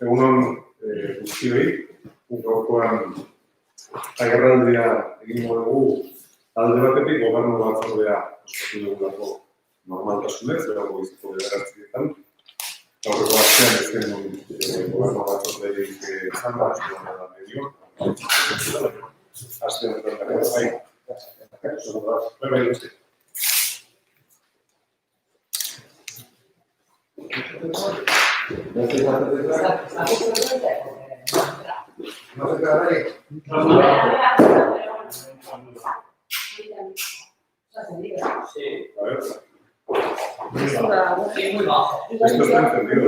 Egunon guztioi, gaurkoan agerraldia egingo dugu alde batetik gobernu batzordea ospatu dugulako normaltasunez, berako izango bederatzietan. Gaurko astean ez genuen gobernu batzorderik izan da, da medio. Aste honetan bai. Esto está entendido.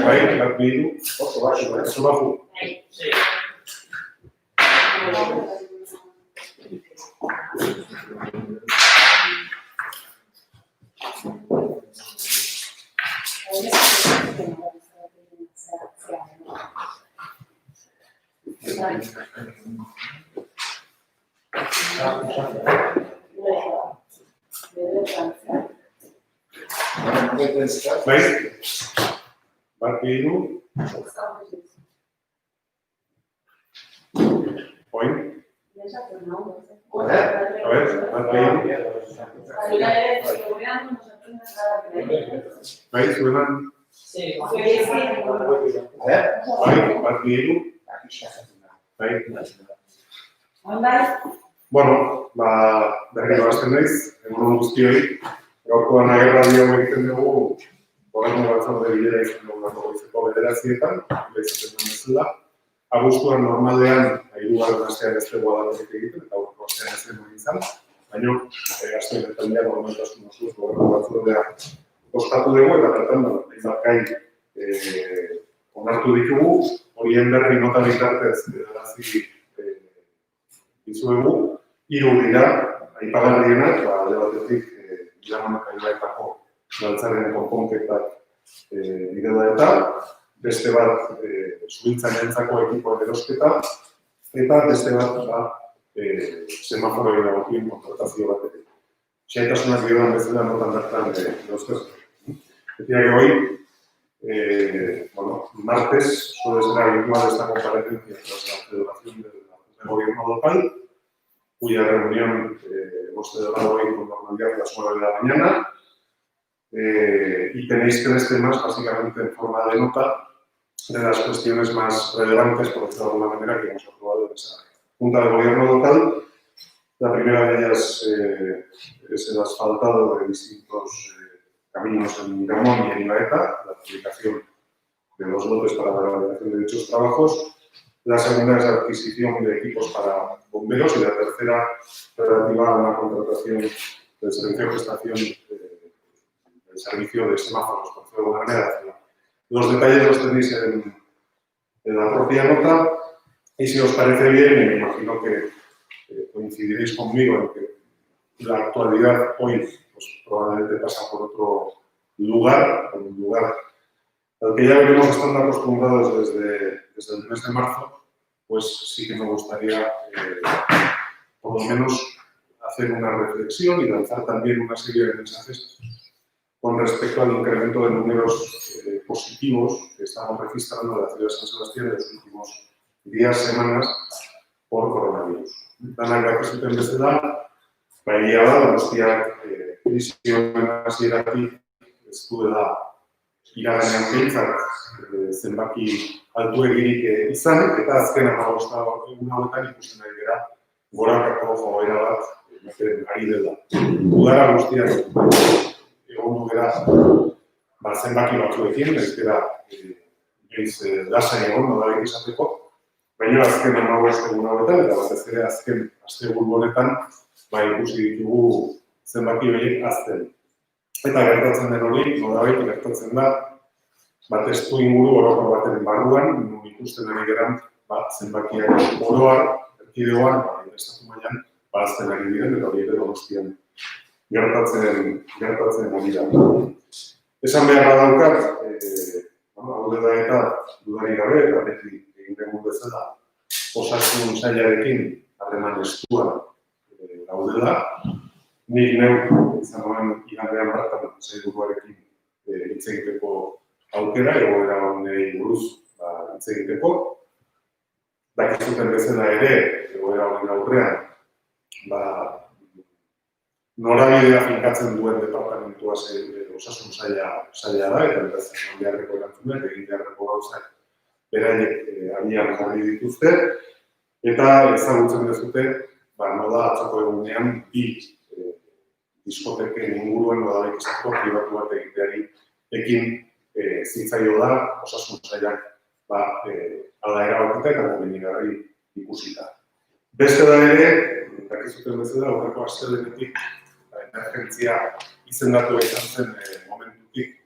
Ahí, rápido. Eso bajo. Rápido. Point. A ver, ¿veis? ¿Suenan? Sí. Bueno, berriro hasten naiz, egun guztioi, gaurkoan agerraldia egiten dugu, gobernu batzorde bilera izan dugulako goizeko bederatzietan, izaten duen bezala. Abuztuan normalean, hirugarren astean ez dugu adatik egiten, eta aurreko astean ez dugu izan, baina aste honetan dira normaltasun osuz gobernu batzordea ospatu dugu, eta bertan gai onartu ditugu, horien berri nota bitartez edarazi dizuegu, hiru dira, aipagarrienak, alde batetik, Bilamanak aibaetako galtzaren konponketak direla eta, beste bat suhiltzaileentzako ekipoen erosketa, eta beste bat semaforoei dagokien kontratazio batetik. Xaitasunak diodan bezala notan bertan dauzkaz. Decía que hoy, martes, suele ser habitual esta comparecencia tras la celebración del gobierno local, cuya reunión hemos celebrado hoy con normalidad a las 9 de la mañana. Y tenéis 3 temas, básicamente en forma de nota, de las cuestiones más relevantes, por decirlo de alguna manera, que hemos aprobado en esa Junta de Gobierno local. La primera de ellas es el asfaltado de distintos caminos en Miramón y en Ibaeta, la adjudicación de los lotes para la realización de dichos trabajos. La segunda es la adquisición de equipos para bomberos y la tercera relativa a la contratación del servicio de prestación del servicio de semáforos, por decirlo de alguna manera. Los detalles los tenéis en la propia nota y si os parece bien, me imagino que coincidiréis conmigo en que la actualidad hoy pues, probablemente pasa por otro lugar, un lugar al que ya venimos estando acostumbrados desde el mes de marzo, pues sí que me gustaría por lo menos hacer una reflexión y lanzar también una serie de mensajes con respecto al incremento de números positivos que estamos registrando en la ciudad de San Sebastián en los últimos días, semanas, por coronavirus. Danak dakizuten bezala, egia da, Donostiak krisiaren hasieratik ez duela iraganean behintzat zenbaki altuegirik izan, eta azken 15 egun hauetan ikusten ari gara gorakako joera bat ari dela. Udara guztiak egondu gara zenbaki batzuekin, ez gara lasai egon, nolabait izateko, baina azken 15 egun hauetan, eta batez ere azken asteburu honetan, ikusi ditugu zenbaki horiek hazten. Eta gertatzen den hori, nolabait gertatzen da, testu inguru orokor baten barruan, non ikusten ari geran, zenbakiak oroar, erkidegoan, estatu mailan, hazten ari diren, eta hori ere Donostian gertatzen ari da. Esan beharra daukat, hau da eta dudari gabe, eta beti egin dugu bezala, osasun sailarekin harreman estua gaudela, nik neu izan nuen igandean bertan sailburuarekin hitz egiteko aukera, egoera honei buruz hitz egiteko. Dakizuten bezala ere, egoera honen aurrean, norabidea finkatzen duen departamentua osasun saila da, eta beraz, esan beharreko erantzunak, egin beharreko gauzak beraiek abian jarri dituzte, eta ezagutzen dezute, nola atzoko egunean bi diskoteken inguruen nodabek izateko pribatu bat egiteari ekin zitzaio da osasun sailak ala erabakita eta gomendigarri ikusita. Beste da ere, dakizuten bezala, horreko astelehenetik emergentzia izendatu izan zen momentutik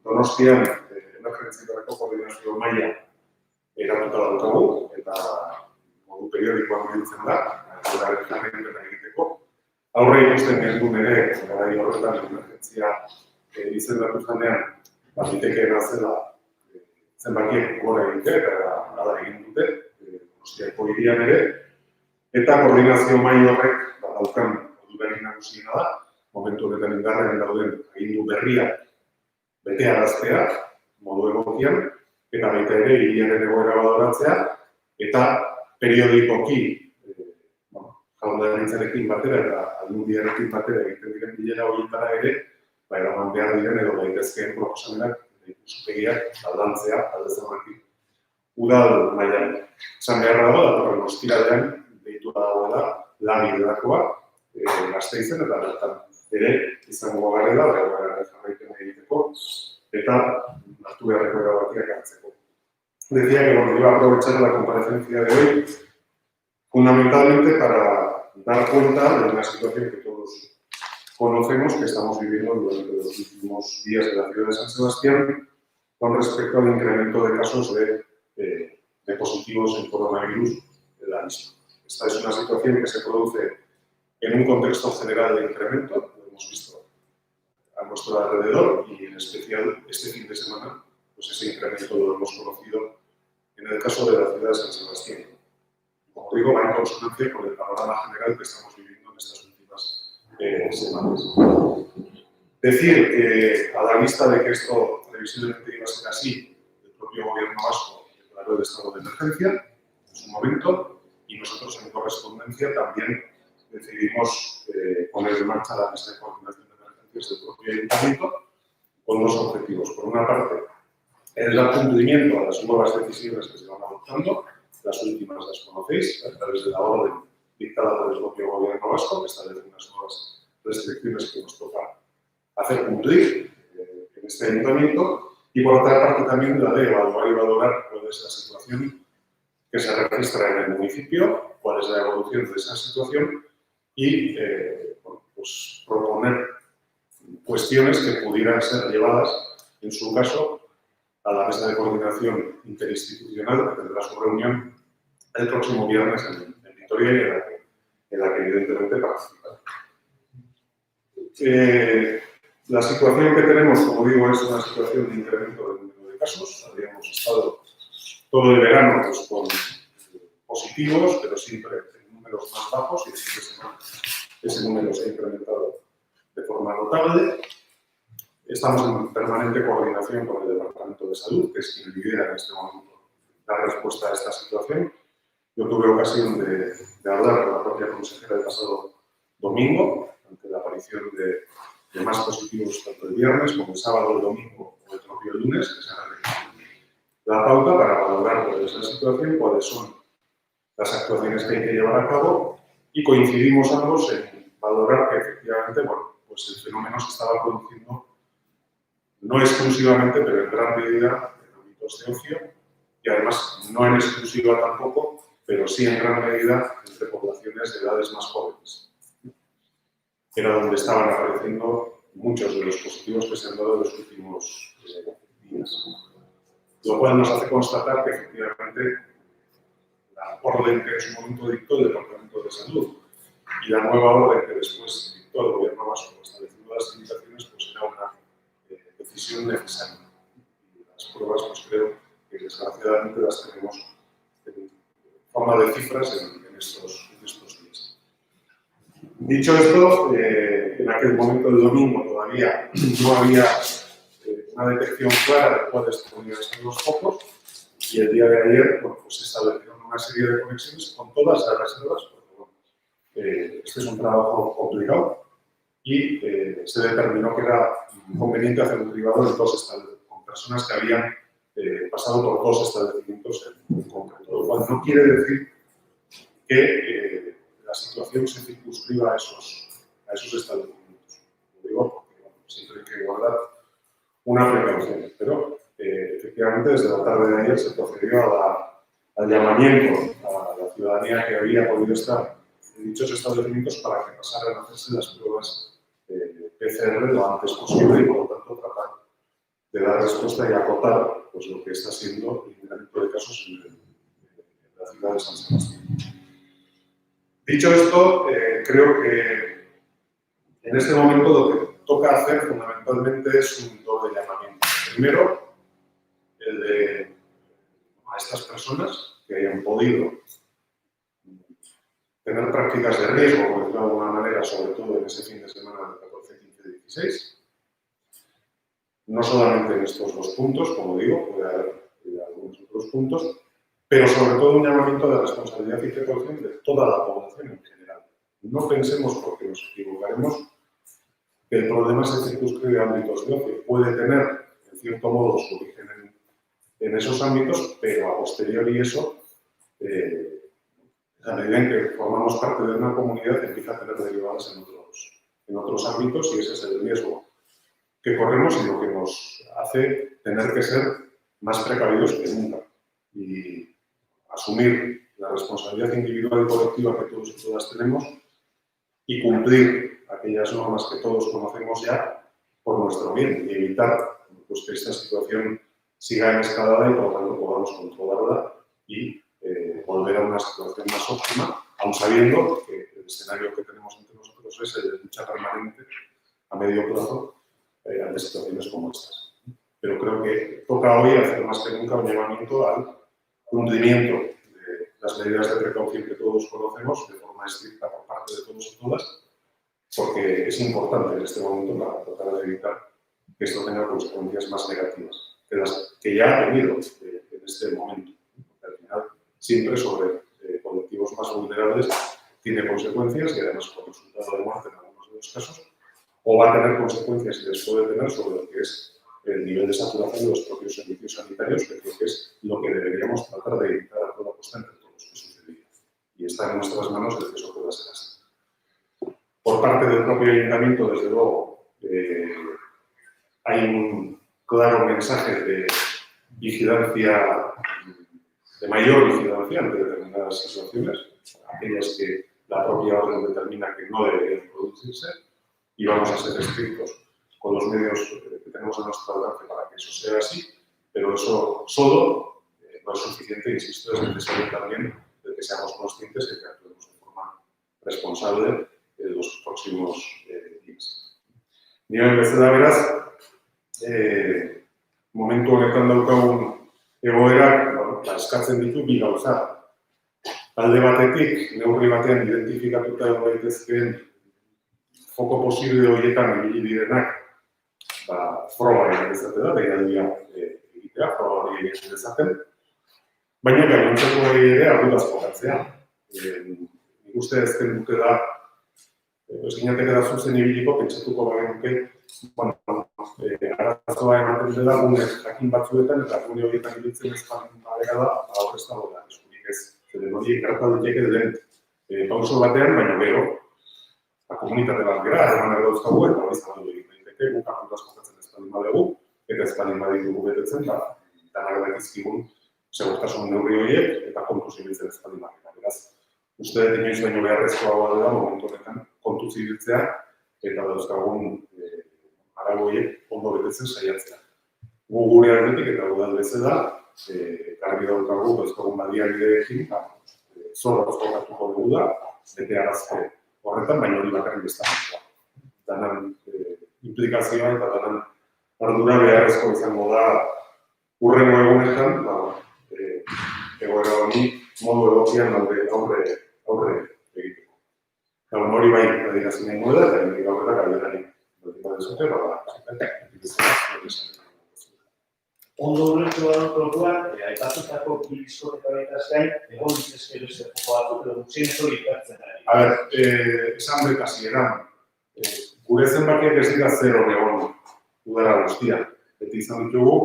Donostian emergentzietako koordinazio maila eratuta daukagu eta modu periodikoan biltzen da, horaren jarraipen egiteko. Aurre ikusten genuen ere, garai horretan emergentzia izendatu zenean, bitekeena zela zenbakiek gora egitea eta hala egin dute, Donostiako hirian ere, eta koordinazio maila horrek daukan ordudarik nagusiena da, momentu honetan indarrean dauden agindu berriak betearaztea, modu egokian, eta baita ere hiriaren egoera baloratzea, eta periodikoki jaurlaritzarekin batera eta aldundiarekin batera egiten diren bilera horietara ere, eraman behar diren edo daitezkeen proposamenak ikuspegiak aldantzea aldez aurretik udal mailan. Esan beharra dago, datorren ostiralean deitua dagoela lan biderakoa Gasteizen eta bertan ere izango garela, egoeraren jarraipena egiteko eta hartu beharreko erabakiak hartzeko. Decía que iba a aprovechar la comparecencia de hoy fundamentalmente para dar cuenta de una situación que todos conocemos que estamos viviendo durante los últimos días de la ciudad de San Sebastián con respecto al incremento de casos de positivos en coronavirus en la misma. Esta es una situación que se produce en un contexto general de incremento, lo hemos visto a nuestro alrededor y en especial este fin de semana, pues ese incremento lo hemos conocido en el caso de la ciudad de San Sebastián. Como digo, va en consonancia con el panorama general que estamos viviendo en estas últimas semanas. Decir que a la vista de que esto previsiblemente iba a ser así, el propio gobierno vasco declaró el estado de emergencia en su momento y nosotros en correspondencia también decidimos poner en marcha la mesa de coordinación de emergencias del propio ayuntamiento con dos objetivos. Por una parte, el dar cumplimiento a las nuevas decisiones que se van adoptando, las últimas las conocéis, a través de la orden dictada por el propio gobierno vasco, que establece unas nuevas restricciones que nos toca hacer cumplir en este ayuntamiento, y por otra parte también la de evaluar y valorar cuál es la situación que se registra en el municipio, cuál es la evolución de esa situación y pues proponer cuestiones que pudieran ser llevadas, en su caso, a la mesa de coordinación interinstitucional que tendrá su reunión el próximo viernes en Vitoria y en la que evidentemente participará. La situación que tenemos, como digo, es una situación de incremento del número de casos. Habíamos estado todo el verano pues, con positivos, pero siempre en números más bajos y este fin de semana ese número se ha incrementado de forma notable. Estamos en permanente coordinación con el Departamento de Salud, que es quien lidera en este momento la respuesta a esta situación. Yo tuve ocasión de hablar con la propia consejera el pasado domingo, ante la aparición de más positivos tanto el viernes como el sábado, el domingo o el propio lunes, que se ha la pauta para valorar cuál es la situación, cuáles son las actuaciones que hay que llevar a cabo y coincidimos ambos en valorar que efectivamente pues el fenómeno se estaba produciendo no exclusivamente, pero en gran medida en ámbitos de ocio y además no en exclusiva tampoco, pero sí en gran medida entre poblaciones de edades más jóvenes. Era donde estaban apareciendo muchos de los positivos que se han dado en los últimos días. Lo cual nos hace constatar que efectivamente la orden que en su momento dictó el Departamento de Salud y la nueva orden que después dictó el Gobierno vasco estableciendo las limitaciones, pues era una decisión necesaria. Y las pruebas, pues creo que desgraciadamente las tenemos en forma de cifras en estos días. Dicho esto, en aquel momento del domingo todavía no había una detección clara de cuáles podrían ser los focos y el día de ayer pues se establecieron una serie de conexiones con todas las reservas, porque bueno, este es un trabajo complicado y se determinó que era conveniente hacer un cribado de dos establecimientos, con personas que habían pasado por dos establecimientos en concreto, lo cual no quiere decir que la situación se circunscriba a esos establecimientos. Lo digo porque bueno, siempre hay que guardar una precaución, pero efectivamente desde la tarde de ayer se procedió al llamamiento a la ciudadanía que había podido estar en dichos establecimientos para que pasaran a hacerse las pruebas PCR lo antes posible y por lo tanto tratar de dar respuesta y acotar pues, lo que está siendo el incremento de casos en la ciudad de San Sebastián. Dicho esto, creo que en este momento lo que toca hacer fundamentalmente es un doble llamamiento. Primero, el de a estas personas que hayan podido tener prácticas de riesgo, por decirlo de alguna manera, sobre todo en ese fin de semana del 14, 15, 16. No solamente en estos dos puntos, como digo, puede haber algunos otros puntos, pero sobre todo un llamamiento de responsabilidad y precaución de toda la población en general. No pensemos, porque nos equivocaremos, que el problema se circunscribe a ámbitos de ocio. Puede tener, en cierto modo, su origen en esos ámbitos, pero a posteriori eso, a medida en que formamos parte de una comunidad, empieza a tener derivadas en otros ámbitos y ese es el riesgo que corremos y lo que nos hace tener que ser más precavidos que nunca y asumir la responsabilidad individual y colectiva que todos y todas tenemos y cumplir aquellas normas que todos conocemos ya por nuestro bien y evitar pues, que esta situación siga en escalada y por lo tanto podamos controlarla y volver a una situación más óptima, aun sabiendo que el escenario que tenemos entre nosotros es el de lucha permanente a medio plazo ante situaciones como estas. Pero creo que toca hoy hacer más que nunca un llamamiento al cumplimiento de las medidas de precaución que todos conocemos de forma estricta por parte de todos y todas, porque es importante en este momento para tratar de evitar que esto tenga consecuencias más negativas que las que ya ha tenido en este momento. Porque al final, siempre sobre colectivos más vulnerables tiene consecuencias y además con resultado de muerte en algunos de los casos, o va a tener consecuencias y les puede tener sobre lo que es el nivel de saturación de los propios servicios sanitarios, que creo que es lo que deberíamos tratar de evitar a toda costa entre todos que sucediera. Y está en nuestras manos el que eso pueda ser así. Por parte del propio ayuntamiento, desde luego, hay un claro mensaje de vigilancia, de mayor vigilancia ante determinadas situaciones, aquellas que la propia orden determina que no deberían producirse, y vamos a ser estrictos con los medios que tenemos a nuestro alcance para que eso sea así, pero eso solo no es suficiente, insisto, es necesario también de que seamos conscientes y que actuemos de forma responsable en los próximos días. Nire bezala beraz, momentu honetan daukagun egoerak eskatzen ditu bi gauza. Alde batetik, neurri batean identifikatuta egon daitezkeen foko posible horietan ibili direnak, froga egin dezaten da, deialdia egitea, froga hori egin dezaten, baina gainontzeko ere arduraz jokatzea. Nik uste ezken dutela, ez ginateke da zuzen ibiliko, pentsatuko bagenuke, arazoa ematen dela gune jakin batzuetan, eta gune horietan ibiltzen ez badera da, hor ez dagoela, eskurik ez. Zeren hori gerta daiteke den pauso batean, baina gero, komunitate bat gara, eman ere dauzkagu, eta hori zabaldu egiten daiteke, guk arduraz jokatzen ez baldin badegu, eta ez baldin baditugu betetzen, danak dakizkigun segurtasun neurri horiek, eta kontuz ibiltzen ez baldin badira. Beraz, uste dut inoiz baino beharrezkoa dela momentu honetan kontuz ibiltzea, eta dauzkagun arau horiek ondo betetzen saiatzea. Gu gure aldetik eta udal bezala, garbi daukagu dauzkagun baliabideekin, zorroz jokatuko dugu da, bete arazte horretan, baina hori bakarrik ez da. Danan implikazioa eta danan ardura beharrezko izango da hurrengo egunetan, egoera honi modu egokian aurre egiteko. hori bai, adierazin nahi nuela, eta nire gaurrera galderari. Dezute, Ondo ulertu dut orduan, aipatutako bi diskotekaretaz gain, egon ditezke beste joko batzuk, edo gutxienez hori ikertzen ari. A ber, esan dut hasieran, gure zenbakiak ez dira zero egon udara guztia. Beti izan ditugu,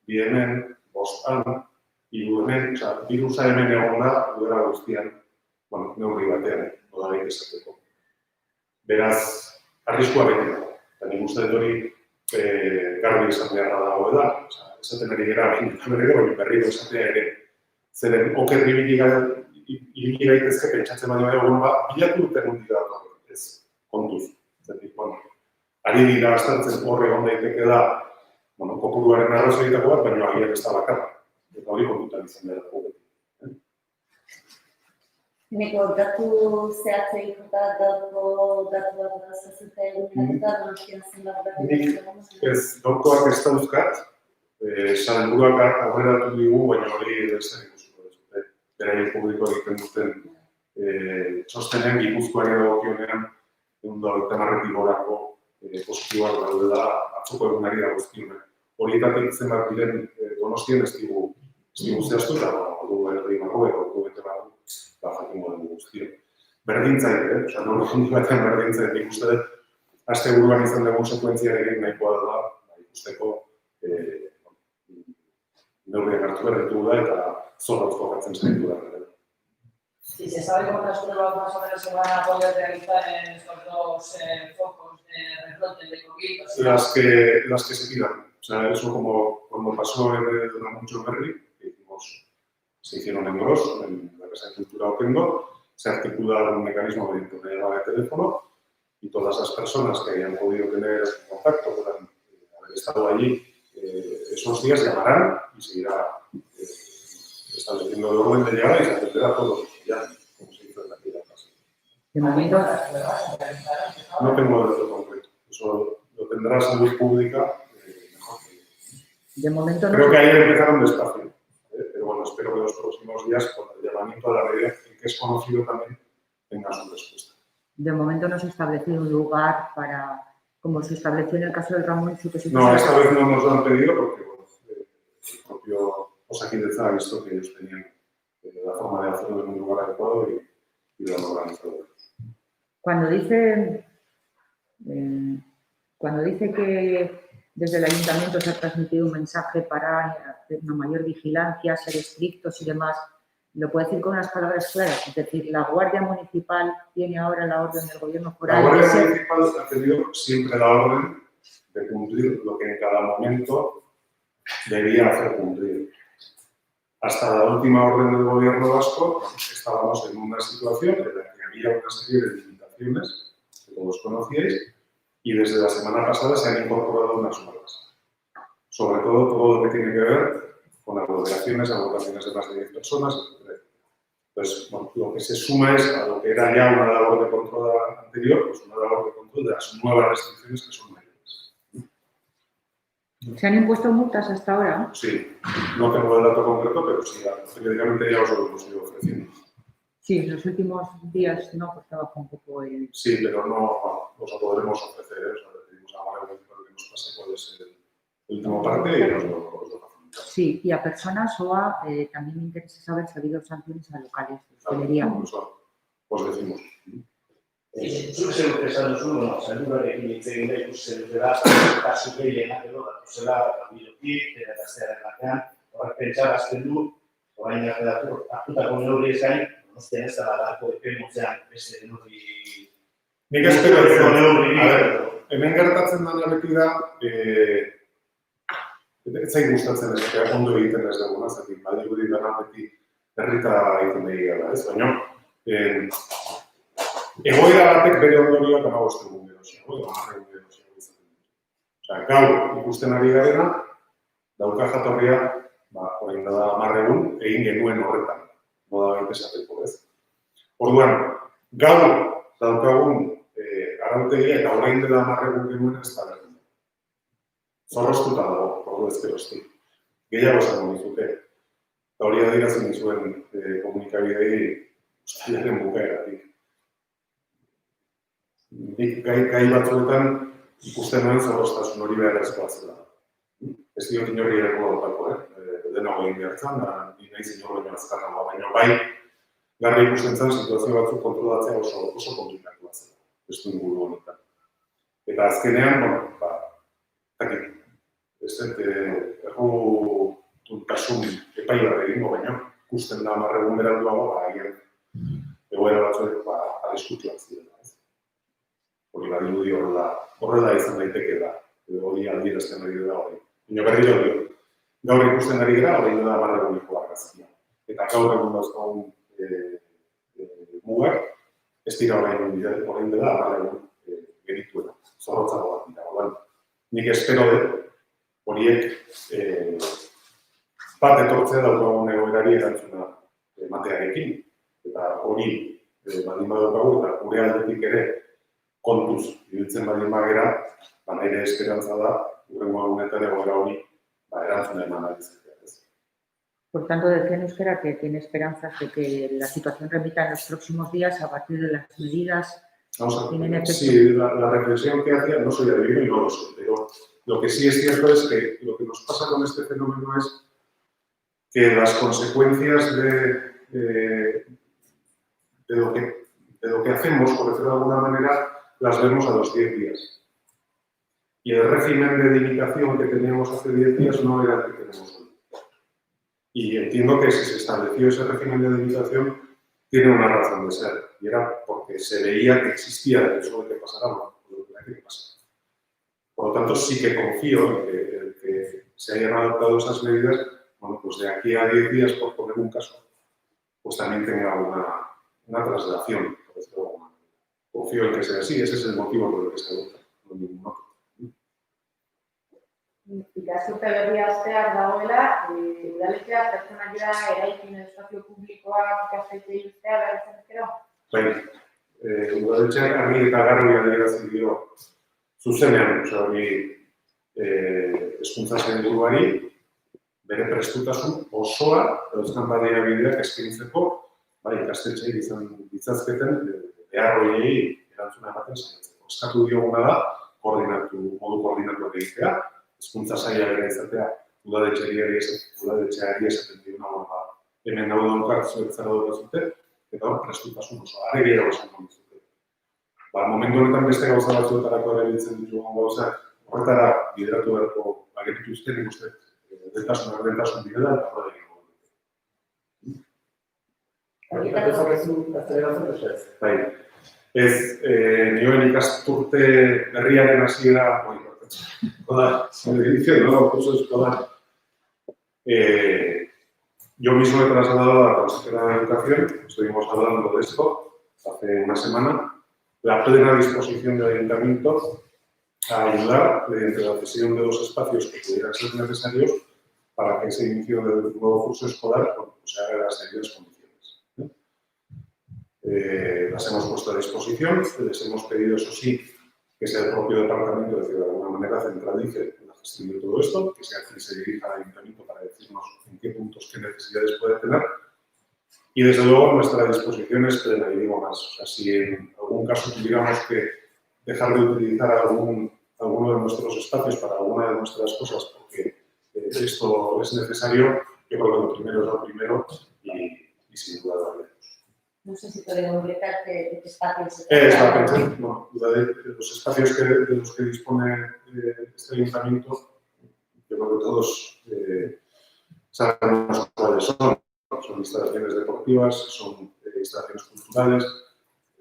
bi hemen, bostan, hiru hemen, birusa hemen egon da udara guztian, neurri batean, nolabait esateko. Beraz, arriskua beti dago. Eta nik uste dut hori garbi izan beharra dagoela, esaten ari gara, berriro esatea ere. Zeren, oker ibili gaitezke pentsatzen baino egon bilatu duten hundi da, ez kontuz. Ari dira aztertzen horre egon daiteke da, kopuruaren arrazoitako bat, baina agiak ez da bakarra. Eta hori kontutan izan behar dago. Neko datu zehatzeik eta datu bat zazute egunetan eta donostian zenbat bat. Nik ez, dorkoak ez dauzkat, salenburuak aurreratu digu, baina hori zer ikusiko dut. Beraien publiko egiten duten txostenen Gipuzkoari dagokionean, 150 gorako positiboak daudela atzoko egunari dagozkionean. Horietatik zenbat diren Donostian ez digu zehaztu eta ordu erdi barru edo ordu bete barru jakingo dugu guztio. Berdintzaik, handi batean berdintzaik ikuste dut, aste buruan izan dugun sekuentziarekin nahikoa da, ikusteko neurriak hartu behar ditugu da eta zorrotz jokatzen zaitu da. Si se sabe cuántas pruebas más o menos se van a poder realizar en estos dos focos de rebrote de COVID. Las que se pidan. O sea, eso como cuando pasó en el Ramoncho Berri, que se hicieron en Gros, en la Casa de Cultura Oquendo, se articula un mecanismo mediante una llamada de teléfono y todas las personas que hayan podido tener contacto, puedan haber estado allí esos días, llamarán y se irá estableciendo el orden de llegada y se atenderá a todos ya, como se hizo en aquella ocasión. De momento, no tengo dato concreto, eso lo tendrá Salud Pública mejor que yo. De momento Creo que ayer empezaron despacio, pero bueno, espero que los próximos días, con el llamamiento a la medida en que es conocido también, tenga su respuesta. De momento no se ha establecido un lugar para, como se estableció en el caso del Ramón, sí que se No, esta vez no nos lo han pedido porque bueno, el propio Osakidetza ha visto que ellos tenían la forma de hacerlo en un lugar adecuado y lo han organizado. Cuando dice que desde el ayuntamiento se ha transmitido un mensaje para hacer una mayor vigilancia, ser estrictos y demás, ¿lo puede decir con unas palabras claras? Es decir, la Guardia Municipal tiene ahora la orden del Gobierno Foral. La Guardia Municipal ha tenido siempre la orden de cumplir lo que en cada momento debía hacer cumplir. Hasta la última orden del Gobierno vasco estábamos en una situación en la que había una serie de limitaciones que todos conocíais y desde la semana pasada se han incorporado unas nuevas. Sobre todo lo que tiene que ver con aglomeraciones de más de 10 personas, etc. Entonces, bueno, lo que se suma es a lo que era ya una labor de control anterior, pues una labor de control de las nuevas restricciones que son mayores. ¿Se han impuesto multas hasta ahora? Sí, no tengo el dato concreto, pero sí, periódicamente ya os lo hemos ido ofreciendo. Sí, en los últimos días no, pues estaba un poco el... Sí, pero no os lo podremos ofrecer, o sea, le pedimos a la Guardia Municipal que nos pase cuál es el último parte y nos lo facilitamos. Sí, y a personas o a, también me interesa saber si ha habido sanciones a locales de hostelería. Os decimos. Zuk zer esan duzu, sailburuarekin hitz egin da ikusten dutela, kasu gehienak edo datuzela bideotik, eta gaztearen batean, horrek pentsarazten du, orain hartutako neurriez gain, Donostian ez da darko epe motzean beste neurri... Nik espero hemen gertatzen dena beti da, ez zain gustatzen ez, ondo egiten ez duguna, zatik, badirudi dena beti herrita egiten behi gara, ez? Baina, egoera batek bere ondorioak 15 egun gerosia, edo 10 egun gerosia izaten dut. Osea, gaur ikusten ari garena, dauka jatorria, orain da 10 egun, egin genuen horretan. Moda baita esateko, ez? Orduan, gaur daukagun arautegia eta orain dela 10 egun genuen ez da berdin. Zorroztuta dago, ordu ezkeroztik. Gehiago esango dizuke. Eta hori adierazten dizuen komunikabidei ustailaren bukaeratik. nik gai batzuetan ikusten nuen zorroztasun hori beharrezkoa zela. Ez diot inorri erako dautako, dena egin behartzen, da ni nahi zinor baino azkarragoa, baina bai, garri ikusten zen situazio batzuk kontrolatzea oso komplikatua zela, testu inguru honetan. Eta azkenean, ez dut, errutasun epai bat egingo, baina ikusten da 10 egun beranduago, agian egoera batzuek arriskutsuak ziren. Hori badirudi horrela izan daiteke da, hori adierazten ari da hori. Baina berriro dio, gaur ikusten ari gara, hori da 10 eguneko argazkia. Eta gaur egun dauzkagun mugak, ez dira orain dela 10 egun genituela, zorrotzago bat dira. Orduan, nik espero dut, horiek bat etortzea daukagun egoerari erantzuna ematearekin. Eta hori baldin badaukagu eta gure aldetik ere kontuz ibiltzen baldin bagera, nire esperantza da, hurrengo egunetan egoera hori erantzuna eman alizatea. Por tanto, decía en euskera que tiene esperanzas de que la situación remita en los próximos días a partir de las medidas que tienen efecto. Sí, la reflexión que hacía, no soy adivino y no lo soy, pero lo que sí es cierto es que lo que nos pasa con este fenómeno es que las consecuencias de lo que hacemos, por decirlo de alguna manera, las vemos a los 10 días. Y el régimen de limitación que teníamos hace 10 días no era el que tenemos hoy. Y entiendo que si se estableció ese régimen de limitación, tiene una razón de ser. Y era porque se veía que existía el riesgo de que pasara lo que pasa. Por lo tanto, sí que confío en que se hayan adoptado esas medidas, bueno, pues de aquí a 10 días, por poner un caso, pues también tenga una traslación, por decirlo de alguna manera. Confío en que sea así, ese es el motivo por el que se adopta, no ningún otro. Ikasturte berria hastear dagoela, udaletxeak pertsonak dira eraikin espazio publikoak ikastetxeei uztea behar zenezkero? Bai, udaletxeak argi eta garbi adierazi dio zuzenean, hori hezkuntza sailburuari bere prestutasun osoa dauzkan baliabideak eskaintzeko, ikastetxeei izan ditzazketen behar horiei erantzuna ematen saiatzeko. Eskatu dioguna da, modu koordinatuak egitea, hezkuntza saila bera izatea, udaletxeari esaten diona, hemen hau daukak zuek zara daukazute, eta hor prestutasun osoa, are gehiago esango dizute. Momentu honetan beste gauza batzuetarako erabiltzen ditugun gauzak, horretara bideratu beharko ageritu uzten, nik uste, dentasun bidela eta horre egin Bai, ez, nioen ikasturte berriaren hasiera, yo mismo he trasladado a la consejera de Educación, estuvimos hablando de esto hace una semana, la plena disposición del Ayuntamiento a ayudar mediante la cesión de 2 espacios que pudieran ser necesarios para que ese inicio del nuevo curso escolar se haga en las debidas condiciones. Las hemos puesto a disposición, les hemos pedido, eso sí, que sea el propio departamento, es decir, de alguna manera centralice la gestión de todo esto, que sea quien se dirija al ayuntamiento para decirnos en qué puntos, qué necesidades puede tener. Y desde luego nuestra disposición es plena, y digo más, o sea, si en algún caso tuviéramos que dejar de utilizar alguno de nuestros espacios para alguna de nuestras cosas, porque esto es necesario, yo creo que lo primero es lo primero y sin duda lo haremos. No sé si puede concretar qué espacios se trata. Estaba pensando, los espacios de los que dispone este ayuntamiento, yo creo que todos sabemos cuáles son. Son instalaciones deportivas, son instalaciones culturales,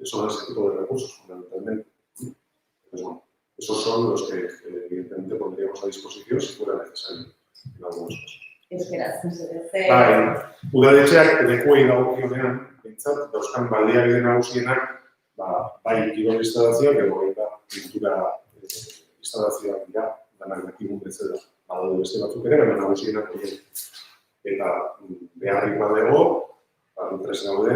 son ese tipo de recursos, fundamentalmente. Entonces, bueno, esos son los que evidentemente pondríamos a disposición si fuera necesario en algunos casos. Udaletxeak lekua dagokionean, behintzat, dauzkan baliabide nagusienak, bai kirol instalazioak edo baita pintura instalazioak dira, danak dakigun bezala, badaude beste batzuk ere, baina nagusienak horiek. Eta beharrik badego, interes gaude,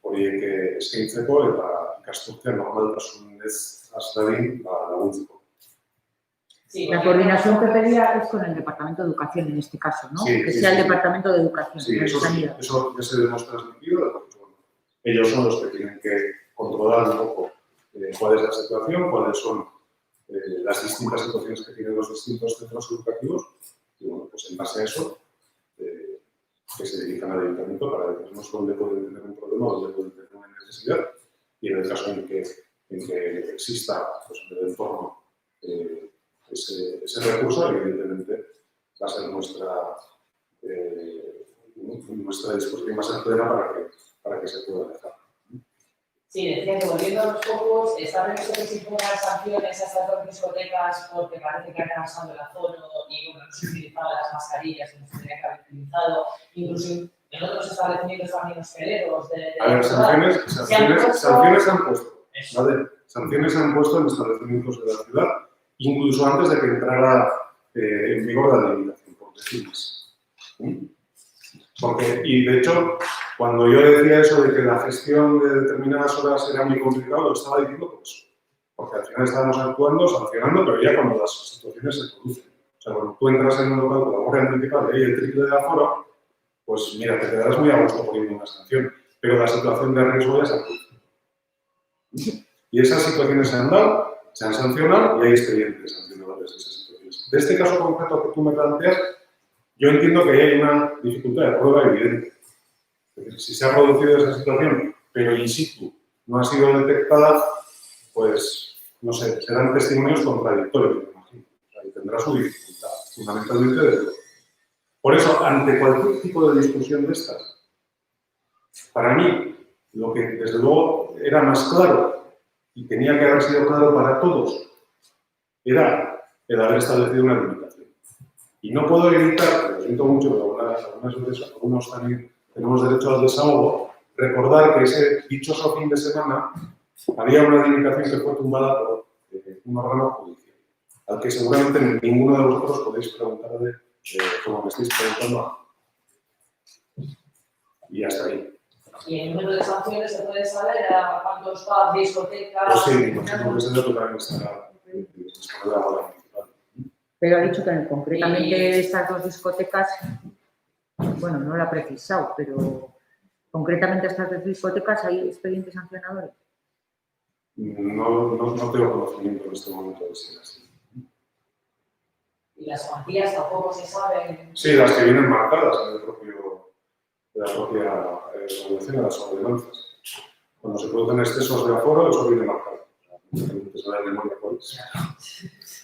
horiek eskaintzeko eta ikasturtean normaltasunez hasdadin laguntzeko. La coordinación que pedía es con el Departamento de Educación en este caso, ¿no? Sí, que sí, sea sí. el Departamento de Educación. Sí, no eso Sanidad. ya se les hemos transmitido, porque bueno, ellos son los que tienen que controlar un poco cuál es la situación, cuáles son las distintas situaciones que tienen los distintos centros educativos y, bueno, pues en base a eso, que se dirijan al ayuntamiento para decirnos dónde pueden tener un problema, dónde pueden tener una necesidad y en el caso en que exista pues, en el entorno ese recurso, evidentemente va a ser nuestra disposición más plena para que se pueda dejar. Sí, decía que volviendo a los focos, está previsto que se impongan sanciones a estas dos discotecas porque parece que han rebasado el aforo y bueno, no se utilizaban las mascarillas que no se tenían que haber utilizado, incluso en otros establecimientos también hosteleros. A ver, sanciones han puesto. ¿Vale? Sanciones han puesto en establecimientos de la ciudad, incluso antes de que entrara en vigor la limitación, por decir más. Y de hecho, cuando yo decía eso de que la gestión de determinadas horas era muy complicado, lo estaba diciendo por eso. Porque al final estábamos actuando, sancionando, pero ya cuando las situaciones se producen. O sea, cuando tú entras en un local con la guardia municipal y hay el triple de aforo, pues mira, te quedarás muy a gusto poniendo una sanción. Pero la situación de riesgo ya se ha producido. Y esas situaciones se han dado, se han sancionado y hay expedientes sancionadores de esas situaciones. De este caso concreto que tú me planteas, yo entiendo que hay una dificultad de prueba evidente. Es decir, si se ha producido esa situación, pero in situ no ha sido detectada, pues, no sé, serán testimonios contradictorios, me imagino. O sea, y tendrá su dificultad, fundamentalmente de todo. Por eso, ante cualquier tipo de discusión de estas, para mí, lo que desde luego era más claro y tenía que haber sido claro para todos, era el haber establecido una limitación. Y no puedo evitar, lo siento mucho, pero algunas veces algunos también tenemos derecho al desahogo, recordar que ese dichoso fin de semana había una limitación que fue tumbada por un órgano judicial, al que seguramente ninguno de vosotros podéis preguntarle como me estáis preguntando. Y hasta ahí. Y el número de sanciones se puede saber a cuántos pubs, discotecas. Pues sí, imagino que ese dato también estará disponible a la municipal. Pero ha dicho que concretamente estas dos discotecas, bueno, no lo ha precisado, pero concretamente estas dos discotecas hay expedientes sancionadores. No tengo conocimiento en este momento de ser así. Y las cuantías tampoco se saben. Sí, las que vienen marcadas en la propia regulación de las ordenanzas. Cuando se producen excesos de aforo, eso viene marcado.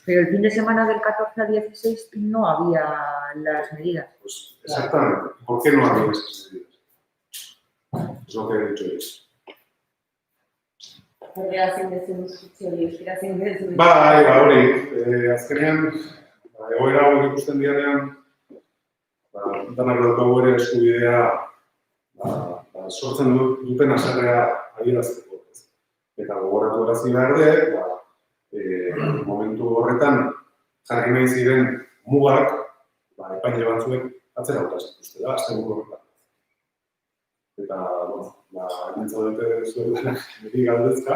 Pero el fin de semana del 14 al 16 no había las medidas. Pues exactamente. ¿Por qué no había esas medidas? Es lo que he dicho yo. Horregazen dezun zutziori, euskerazen dezun. Bai, hori, azkenean, egoera hauek ikusten dianean, danak daukagu ere eskubidea sortzen duten haserrea adierazteko. Eta gogoratu erazi behar dut, momentu horretan jarri nahi ziren mugak, epaile batzuek atzera bota zituztela, asteburu horretan. Eta, nintza dute zuen niri galdezka,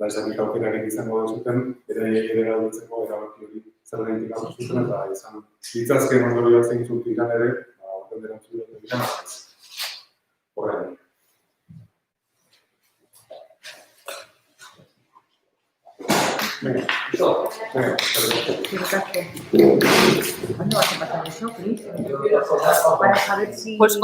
esan aukerarik izango duzuten, ere galdetzeko erabaki hori zer denetik zuten, eta izan ditzazken ondorioak zeintzuk iran ere, horren derantzun dut egiten ez. Horrean. Venga, venga, ¿Cuándo vas a pasar eso, Cris? Para saber si...